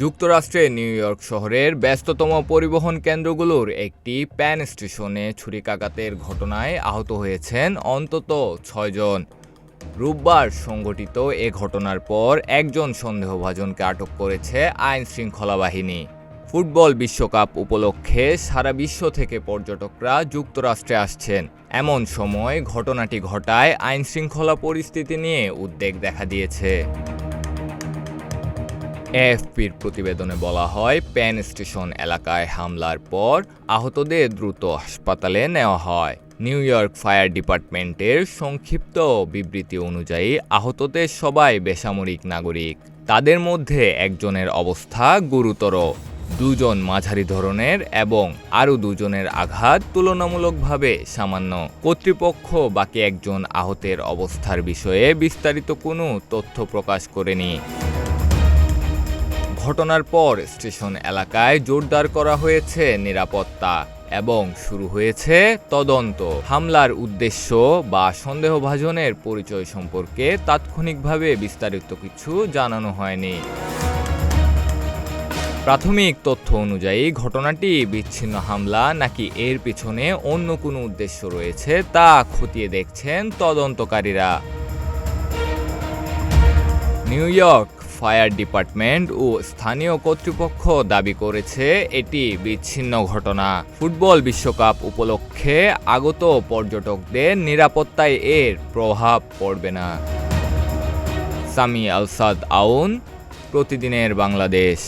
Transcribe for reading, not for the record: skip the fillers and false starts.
যুক্তরাষ্ট্রের new York শহরের ব্যস্ততম পরিবহন কেন্দ্রগুলোর একটি প্যান স্টেশনে ছুরিকাঘাতের ঘটনায় আহত হয়েছেন অন্তত ৬ জন। রোববার সংঘটিত এ ঘটনার পর একজন সন্দেহভাজনকে আটক করেছে আইন শৃঙ্খলা বাহিনী। ফুটবল বিশ্বকাপ উপলক্ষে সারা বিশ্ব থেকে পর্যটকরা যুক্তরাষ্ট্রে আসছেন। এমন সময় ঘটনাটি ঘটায় আইন শৃঙ্খলা পরিস্থিতি নিয়ে উদ্বেগ দেখা দিয়েছে। এএফপির প্রতিবেদনে বলা হয়, প্যান স্টেশন এলাকায় হামলার পর আহতদের দ্রুত হাসপাতালে নেওয়া হয়। নিউ ইয়র্ক ফায়ার ডিপার্টমেন্টের সংক্ষিপ্ত বিবৃতি অনুযায়ী আহতদের সবাই বেসামরিক নাগরিক। তাদের মধ্যে একজনের অবস্থা গুরুতর, দুজন মাঝারি ধরনের এবং আরও দুজনের আঘাত তুলনামূলকভাবে সামান্য। কর্তৃপক্ষ বাকি একজন আহতের অবস্থার বিষয়ে বিস্তারিত কোনো তথ্য প্রকাশ করেনি। ঘটনার পর স্টেশন এলাকায় জোরদার করা হয়েছে নিরাপত্তা এবং শুরু হয়েছে তদন্ত। হামলার উদ্দেশ্য বা সন্দেহভাজনের পরিচয় সম্পর্কে তাৎক্ষণিকভাবে বিস্তারিত কিছু জানানো হয়নি। প্রাথমিক তথ্য অনুযায়ী ঘটনাটি বিচ্ছিন্ন হামলা নাকি এর পিছনে অন্য কোনো উদ্দেশ্য রয়েছে তা খতিয়ে দেখছেন তদন্তকারীরা। নিউ ইয়র্ক ফায়ার ডিপার্টমেন্ট ও স্থানীয় কর্তৃপক্ষ দাবি করেছে এটি বিচ্ছিন্ন ঘটনা। ফুটবল বিশ্বকাপ উপলক্ষে আগত পর্যটকদের নিরাপত্তায় এর প্রভাব পড়বে না। সামি আলসাদ আউন, প্রতিদিনের বাংলাদেশ।